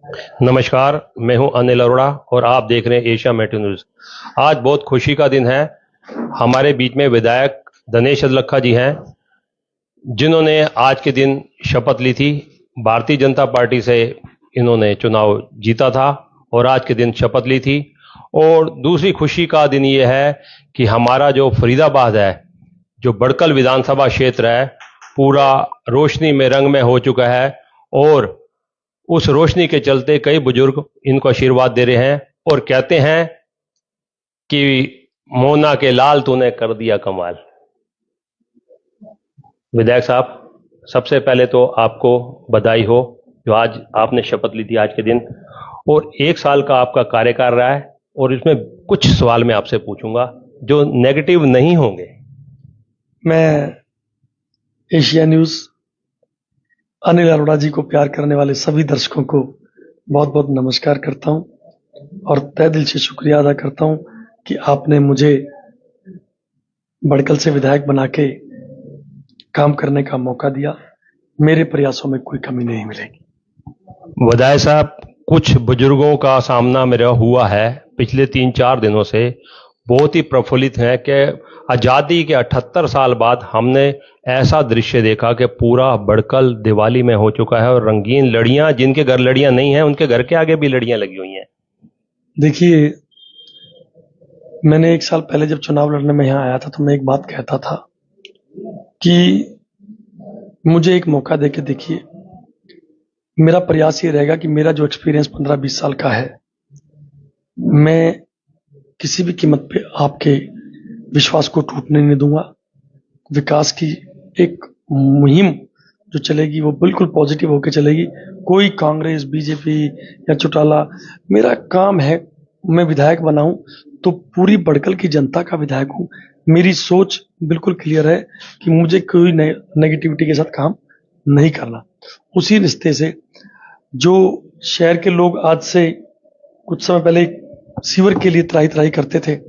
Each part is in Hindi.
नमस्कार। मैं हूं अनिल अरोड़ा और आप देख रहे हैं एशिया मेट्रो न्यूज। आज बहुत खुशी का दिन है। हमारे बीच में विधायक दिनेश अदलखा जी हैं, जिन्होंने आज के दिन शपथ ली थी। भारतीय जनता पार्टी से इन्होंने चुनाव जीता था और आज के दिन शपथ ली थी। और दूसरी खुशी का दिन यह है कि हमारा जो फरीदाबाद है, जो बड़कल विधानसभा क्षेत्र है, पूरा रोशनी में रंग में हो चुका है। और उस रोशनी के चलते कई बुजुर्ग इनको आशीर्वाद दे रहे हैं और कहते हैं कि मोना के लाल तूने कर दिया कमाल। विधायक साहब, सबसे पहले तो आपको बधाई हो जो आज आपने शपथ ली थी आज के दिन। और 1 साल का आपका कार्यकाल रहा है और इसमें कुछ सवाल मैं आपसे पूछूंगा जो नेगेटिव नहीं होंगे। मैं एशिया न्यूज अनिल अरोड़ा जी को प्यार करने वाले सभी दर्शकों को बहुत बहुत नमस्कार करता हूं और तहे दिल से शुक्रिया अदा करता हूं कि आपने मुझे बड़कल से विधायक बना के काम करने का मौका दिया। मेरे प्रयासों में कोई कमी नहीं मिलेगी। विधायक साहब, कुछ बुजुर्गों का सामना मेरा हुआ है पिछले 3-4 दिनों से, बहुत ही प्रफुल्लित हैं कि आज़ादी के 78 साल बाद हमने ऐसा दृश्य देखा कि पूरा बड़कल दिवाली में हो चुका है और रंगीन लड़ियां, जिनके घर लड़ियां नहीं हैं उनके घर के आगे भी लड़ियां लगी हुई हैं। देखिए, मैंने 1 साल पहले जब चुनाव लड़ने में यहाँ आया था तो मैं एक बात कहता था कि मुझे एक मौका देके देखिए। मेरा प्रयास ये रहेगा कि मेरा जो एक्सपीरियंस 15-20 साल का है, मैं किसी भी कीमत पे आपके विश्वास को टूटने नहीं दूंगा। विकास की एक मुहिम जो चलेगी वो बिल्कुल पॉजिटिव होकर चलेगी। कोई कांग्रेस, बीजेपी या चौटाला, मेरा काम है, मैं विधायक बना हूं तो पूरी बड़कल की जनता का विधायक हूं। मेरी सोच बिल्कुल क्लियर है कि मुझे कोई नेगेटिविटी के साथ काम नहीं करना। उसी रिश्ते से जो शहर के लोग आज से कुछ समय पहले सीवर के लिए त्राही त्राही करते थे,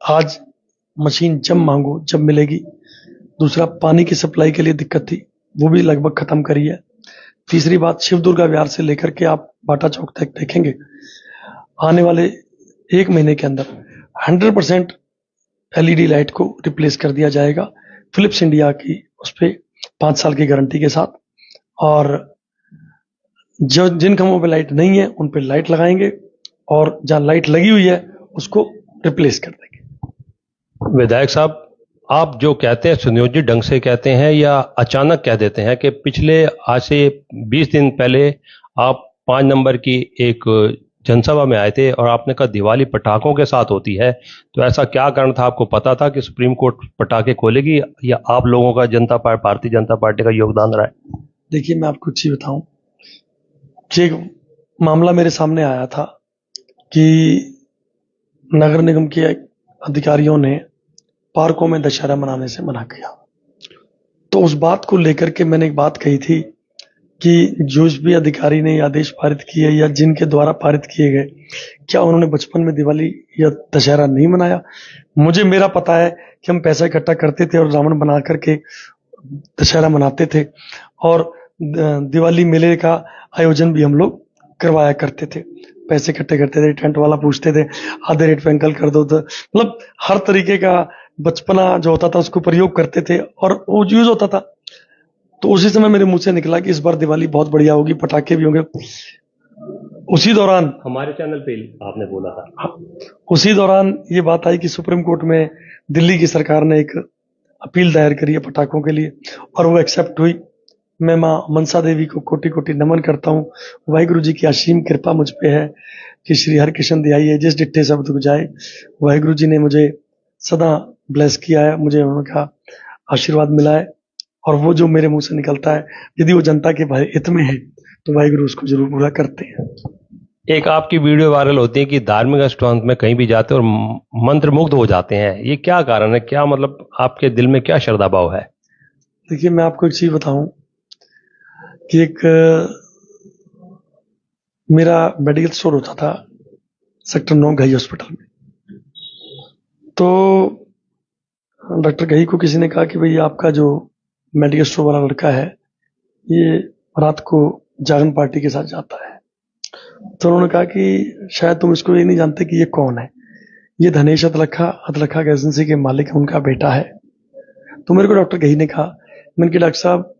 आज मशीन जब मांगो जब मिलेगी। दूसरा, पानी की सप्लाई के लिए दिक्कत थी, वो भी लगभग खत्म करी है। तीसरी बात, शिव दुर्गा विहार से लेकर के आप बाटा चौक तक देखेंगे, आने वाले 1 महीने के अंदर 100% एलईडी लाइट को रिप्लेस कर दिया जाएगा फिलिप्स इंडिया की उस पर 5 साल की गारंटी के साथ। और जो जिन खंभों पे लाइट नहीं है उन पे लाइट लगाएंगे और जहां लाइट लगी हुई है उसको रिप्लेस कर देंगे। विधायक साहब, आप जो कहते हैं सुनियोजित ढंग से कहते हैं या अचानक कह देते हैं कि पिछले आज से 20 दिन पहले आप 5 नंबर की एक जनसभा में आए थे और आपने कहा दिवाली पटाखों के साथ होती है, तो ऐसा क्या कारण था? आपको पता था कि सुप्रीम कोर्ट पटाखे खोलेगी या आप लोगों का भारतीय जनता पार्टी का योगदान रहा है? देखिए, मैं आपको चीज बताऊं कि एक मामला मेरे सामने आया था कि नगर निगम के अधिकारियों ने पार्कों में दशहरा मनाने से मना किया। तो उस बात को लेकर के मैंने एक बात कही थी कि जो भी अधिकारी ने आदेश पारित किए या जिनके द्वारा पारित किए गए, क्या उन्होंने बचपन में दिवाली या दशहरा नहीं मनाया? मुझे मेरा पता है कि हम पैसा इकट्ठा करते थे और रावण बना करके दशहरा मनाते थे और दिवाली मेले का आयोजन भी हम लोग करवाया करते थे। पैसे इकट्ठे करते थे, टेंट वाला पूछते थे, आधे रेट पे अंकल कर दो। तो मतलब हर तरीके का बचपना जो होता था उसको प्रयोग करते थे और वो यूज होता था। तो उसी समय मेरे मुंह से निकला कि इस बार दिवाली बहुत बढ़िया होगी, पटाखे भी होंगे। उसी दौरान हमारे चैनल पे आपने बोला था। उसी दौरान ये बात आई कि सुप्रीम कोर्ट में दिल्ली की सरकार ने एक अपील दायर करी है पटाखों के लिए और वो एक्सेप्ट हुई। मैं मां मनसा देवी को कोटि कोटि नमन करता हूँ। वाहिगुरु जी की असीम कृपा मुझ पे है कि श्री हरकृष्ण ध्याई है जिस डिट्ठे शब्द को जाए। वाहिगुरु जी ने मुझे सदा ब्लेस किया है, मुझे उनका आशीर्वाद मिला है और वो जो मेरे मुंह से निकलता है, यदि वो जनता के हित में है तो वाहिगुरु उसको जरूर पूरा करते हैं। एक आपकी वीडियो वायरल होती है कि धार्मिक स्थान में कहीं भी जाते हैं और मंत्र मुग्ध हो जाते हैं, ये क्या कारण है? क्या मतलब आपके दिल में क्या श्रद्धा भाव है? देखिए, मैं आपको एक चीज बताऊं कि एक मेरा मेडिकल स्टोर होता था सेक्टर 9 घई हॉस्पिटल में। तो डॉक्टर घई को किसी ने कहा कि भाई आपका जो मेडिकल स्टोर वाला लड़का है ये रात को जागरण पार्टी के साथ जाता है तो उन्होंने कहा कि शायद तुम इसको ये नहीं जानते कि ये कौन है। ये धनेश अतलखा गैस एजेंसी के मालिक है, उनका बेटा है। तो मेरे को डॉक्टर गही ने कहा, मैंने कहा डॉक्टर साहब,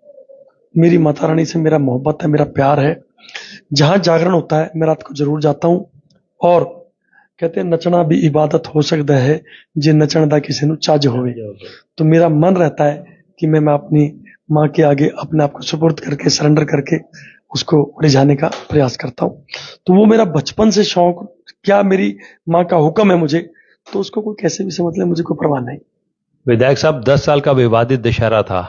मेरी माता रानी से मेरा मोहब्बत है, मेरा प्यार है। जहां जागरण होता है मैं रात को जरूर जाता हूं। और कहते हैं नचना भी इबादत हो सकता है जे नचण दा किसी ਨੂੰ ਚੱਜ होवे। तो मेरा मन रहता है कि मैं अपनी माँ के आगे अपने आप को सुपुर्द करके, सरेंडर करके उसको रिझाने का प्रयास करता हूँ। तो वो मेरा बचपन से शौक, क्या मेरी माँ का हुक्म है मुझे, तो उसको कोई कैसे भी समझ ले, मुझे कोई परवाह नहीं। विधायक साहब, 10 साल का विवादित दशहरा था।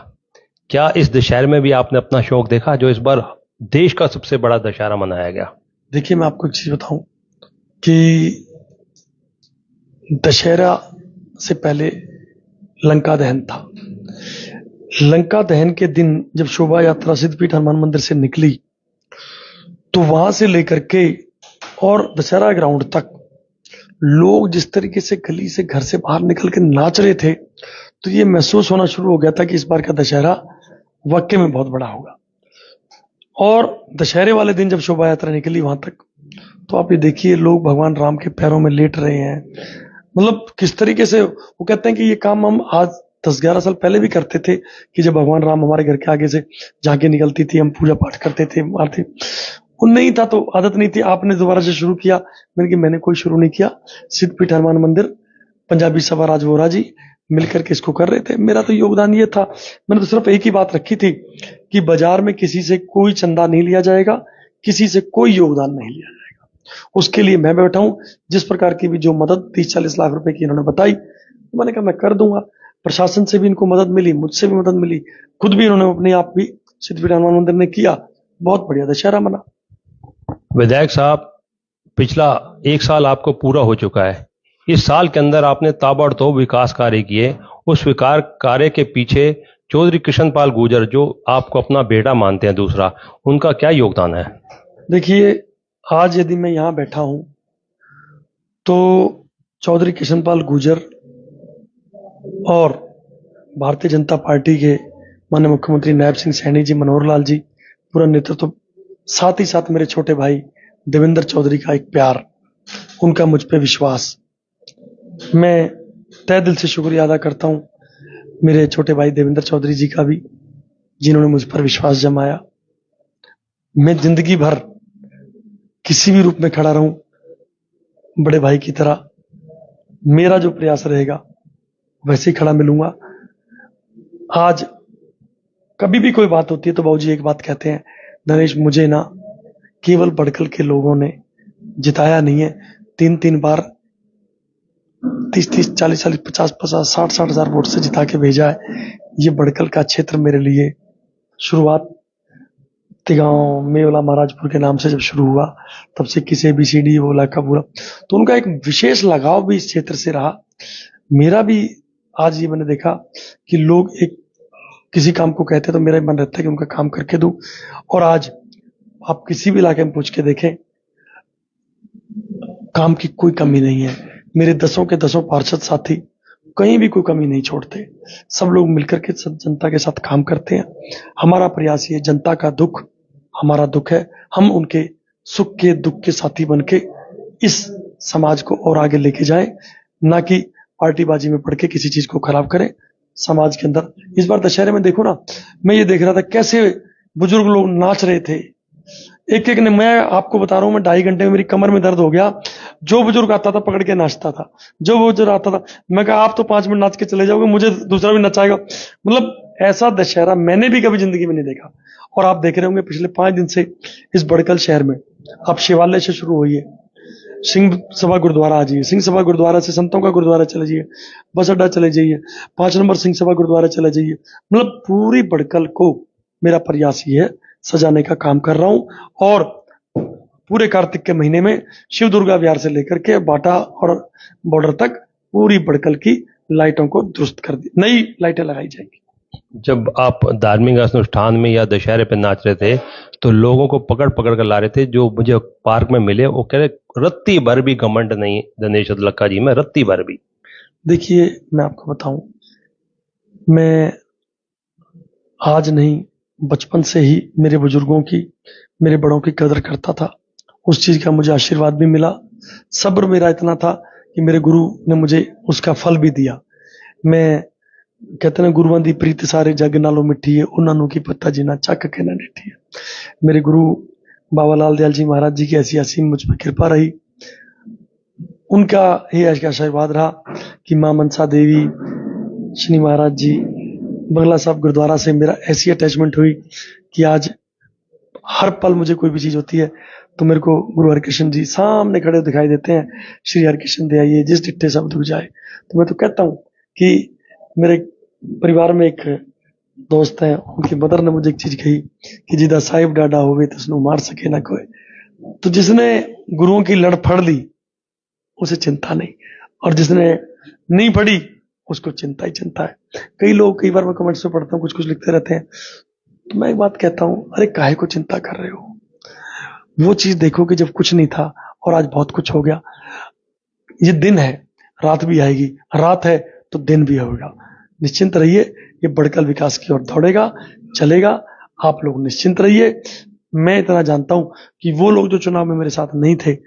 क्या इस दशहरे में भी आपने अपना शौक देखा, जो इस बार देश का सबसे बड़ा दशहरा मनाया गया? देखिए, मैं आपको एक चीज बताऊं कि दशहरा से पहले लंका दहन था। लंका दहन के दिन जब शोभा यात्रा सिद्धपीठ हनुमान मंदिर से निकली, तो वहां से लेकर के और दशहरा ग्राउंड तक लोग जिस तरीके से गली से, घर से बाहर निकल के नाच रहे थे, तो ये महसूस होना शुरू हो गया था कि इस बार का दशहरा वाकई में बहुत बड़ा होगा। और दशहरे वाले दिन जब शोभा यात्रा निकली वहां तक, तो आप ये देखिए, लोग भगवान राम के पैरों में लेट रहे हैं। मतलब किस तरीके से वो कहते हैं कि ये काम हम आज 10-11 साल पहले भी करते थे, कि जब भगवान राम हमारे घर के आगे से झांकी निकलती थी, हम पूजा पाठ करते थे, मारते। वो नहीं था तो आदत नहीं थी, आपने दोबारा से शुरू किया। मैंने कोई शुरू नहीं किया। सिद्धपीठ हनुमान मंदिर, पंजाबी सभा राज वोरा जी मिलकर के इसको कर रहे थे। मेरा तो योगदान ये था, मैंने तो सिर्फ एक ही बात रखी थी कि बाजार में किसी से कोई चंदा नहीं लिया जाएगा, किसी से कोई योगदान नहीं लिया जाएगा। उसके लिए मैं बैठा हूं। जिस प्रकार की भी जो मदद 30-40 लाख रुपए की इन्होंने बताई, मैंने कहा मैं कर दूंगा। प्रशासन से भी इनको मदद मिली, मुझसे भी मदद मिली, खुद भी इन्होंने अपने आप भी सिद्धपीठ हनुमान मंदिर ने किया। बहुत बढ़िया दशहरा मना। विधायक साहब, पिछला 1 साल आपको पूरा हो चुका है। इस साल के अंदर आपने ताबड़तोड़ विकास कार्य किए। उस विकास कार्य के पीछे चौधरी कृष्णपाल गुर्जर, जो आपको अपना बेटा मानते हैं दूसरा, उनका क्या योगदान है? देखिए, आज यदि मैं यहां बैठा हूं तो चौधरी कृष्णपाल गुर्जर और भारतीय जनता पार्टी के माननीय मुख्यमंत्री नायब सिंह सैनी जी, मनोहर लाल जी, पूरा नेतृत्व, साथ ही साथ मेरे छोटे भाई देवेंद्र चौधरी का एक प्यार, उनका मुझ पे विश्वास, मैं तहे दिल से शुक्रिया अदा करता हूं मेरे छोटे भाई देवेंद्र चौधरी जी का भी, जिन्होंने मुझ पर विश्वास जमाया। मैं जिंदगी भर किसी भी रूप में खड़ा रहूं बड़े भाई की तरह। मेरा जो प्रयास रहेगा वैसे ही खड़ा मिलूंगा। आज कभी भी कोई बात होती है तो बाबूजी एक बात कहते हैं, नरेश, मुझे ना केवल बड़कल के लोगों ने जिताया नहीं है, 3-3 बार 30-30, 40-40, 50-50, 60-60 हजार वोट से जिता के भेजा है। ये बड़कल का क्षेत्र मेरे लिए शुरुआत तिगांव मेवला महाराजपुर के नाम से जब शुरू हुआ, तब से किसी ABCD बोला का पूरा, तो उनका एक विशेष लगाव भी इस क्षेत्र से रहा। मेरा भी आज ये मैंने देखा कि लोग एक किसी काम को कहते हैं तो मेरा मन रहता है कि उनका काम करके दूं। और आज आप किसी भी इलाके में पूछ के देखें, काम की कोई कमी नहीं है। मेरे 10 के 10 पार्षद साथी कहीं भी कोई कमी नहीं छोड़ते। सब लोग मिलकर के जनता के साथ काम करते हैं। हमारा प्रयास ये, जनता का दुख हमारा दुख है, हम उनके सुख के दुख के साथी बन के इस समाज को और आगे लेके जाएं, ना कि पार्टीबाजी में पड़ के किसी चीज को खराब करें समाज के अंदर। इस बार दशहरे में देखो ना, मैं ये देख रहा था कैसे बुजुर्ग लोग नाच रहे थे, एक एक ने। मैं आपको बता रहा हूं, मैं 2.5 घंटे में मेरी कमर में दर्द हो गया। जो बुजुर्ग आता था पकड़ के नाचता था, जो बुजुर्ग आता था, मैं कहा आप तो 5 मिनट नाच के चले जाओगे, मुझे दूसरा भी नचाएगा। मतलब ऐसा दशहरा मैंने भी कभी जिंदगी में नहीं देखा। और आप देख रहे होंगे पिछले 5 दिन से इस बड़कल शहर में, आप शिवालय से शुरू हुई है, सिंह सभा गुरुद्वारा आ जाइए, सिंह सभा गुरुद्वारा से संतों का गुरुद्वारा चले जाइए, बस अड्डा चले जाइए, 5 नंबर सिंह सभा गुरुद्वारा चले जाइए। मतलब पूरी बड़कल को मेरा प्रयास ये है, सजाने का काम कर रहा हूं। और पूरे कार्तिक के महीने में शिव दुर्गा विहार से लेकर के बाटा और बॉर्डर तक पूरी बड़कल की लाइटों को दुरुस्त कर दी, नई लाइटें लगाई जाएंगी। जब आप धार्मिक अनुष्ठान में या दशहरे पे नाच रहे थे, तो लोगों को पकड़ पकड़ कर ला रहे थे। जो मुझे पार्क में मिले वो कह रहे रत्ती भर भी घमंड नहीं दिनेश अदलखा जी में, रत्ती भर भी। देखिए, मैं आपको बताऊं, मैं आज नहीं, बचपन से ही मेरे बुजुर्गों की, मेरे बड़ों की कदर करता था। उस चीज का मुझे आशीर्वाद भी मिला। सब्र मेरा इतना था कि मेरे गुरु ने मुझे उसका फल भी दिया। मैं कहते ना, गुरुआं दी प्रीत सारे जग नालों मिठी है, उन्होंने की पत्ता जीना चक के ना डिठी है। मेरे गुरु बाबा लाल दयाल जी महाराज जी की ऐसी असीम मुझ पर कृपा रही, उनका ही आशीर्वाद रहा कि मां मनसा देवी, शनि महाराज जी, बंगला साहब गुरुद्वारा से मेरा ऐसी अटैचमेंट हुई कि आज हर पल मुझे कोई भी चीज होती है तो मेरे को गुरु हरकृष्ण जी सामने खड़े दिखाई देते हैं। श्री हरकृष्ण दे आइए जिस डिट्टे सब दुख जाए। तो मैं तो कहता हूँ कि मेरे परिवार में एक दोस्त है, उनकी मदर ने मुझे एक चीज कही कि जिदा साहिब डाडा होवे तो उसने मार सके ना कोई। तो जिसने गुरुओं की लड़ फड़ ली उसे चिंता नहीं, और जिसने नहीं पढ़ी उसको चिंता ही चिंता है। कई लोग, कई बार मैं कमेंट्स में पढ़ता हूँ, कुछ कुछ लिखते रहते हैं, तो मैं एक बात कहता हूँ, अरे काहे को चिंता कर रहे हो? वो चीज देखो कि जब कुछ नहीं था और आज बहुत कुछ हो गया। ये दिन है, रात भी आएगी, रात है तो दिन भी होगा। निश्चिंत रहिए, ये बढ़कल विकास की ओर दौड़ेगा, चलेगा। आप लोग निश्चिंत रहिए। मैं इतना जानता हूं कि वो लोग जो चुनाव में मेरे साथ नहीं थे,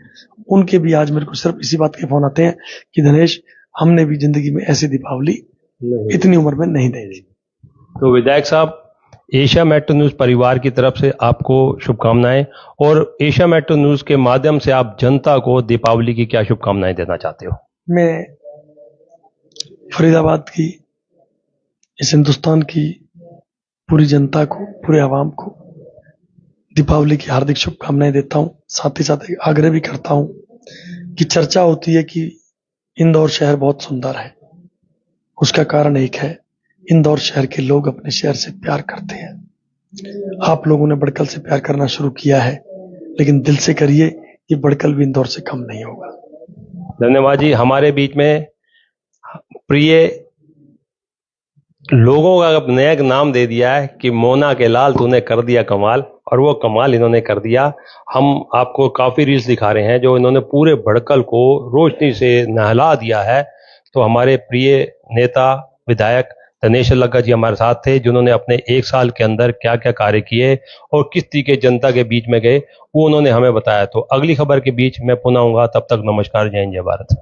उनके भी आज मेरे को सिर्फ इसी बात के फोन आते हैं कि दिनेश, हमने भी जिंदगी में ऐसी दीपावली इतनी उम्र में नहीं देखी। तो विधायक साहब, एशिया मेट्रो न्यूज परिवार की तरफ से आपको शुभकामनाएं, और एशिया मेट्रो न्यूज के माध्यम से आप जनता को दीपावली की क्या शुभकामनाएं देना चाहते हो? मैं फरीदाबाद की, इस हिंदुस्तान की पूरी जनता को, पूरे आवाम को दीपावली की हार्दिक शुभकामनाएं देता हूं। साथ ही साथ एक आग्रह भी करता हूं कि चर्चा होती है कि इंदौर शहर बहुत सुंदर है। उसका कारण एक है, इंदौर शहर के लोग अपने शहर से प्यार करते हैं। आप लोगों ने बड़कल से प्यार करना शुरू किया है, लेकिन दिल से करिए, ये बड़कल भी इंदौर से कम नहीं होगा। धन्यवाद जी। हमारे बीच में प्रिय लोगों का अब नया नाम दे दिया है कि मोना के लाल तूने कर दिया कमाल, और वो कमाल इन्होंने कर दिया। हम आपको काफी रील्स दिखा रहे हैं जो इन्होंने पूरे भड़कल को रोशनी से नहला दिया है। तो हमारे प्रिय नेता विधायक दिनेश लग्गा जी हमारे साथ थे, जिन्होंने अपने 1 साल के अंदर क्या क्या कार्य किए और किस तरीके जनता के बीच में गए, वो उन्होंने हमें बताया। तो अगली खबर के बीच मैं पुनः आऊंगा, तब तक नमस्कार, जय हिंद, जय भारत।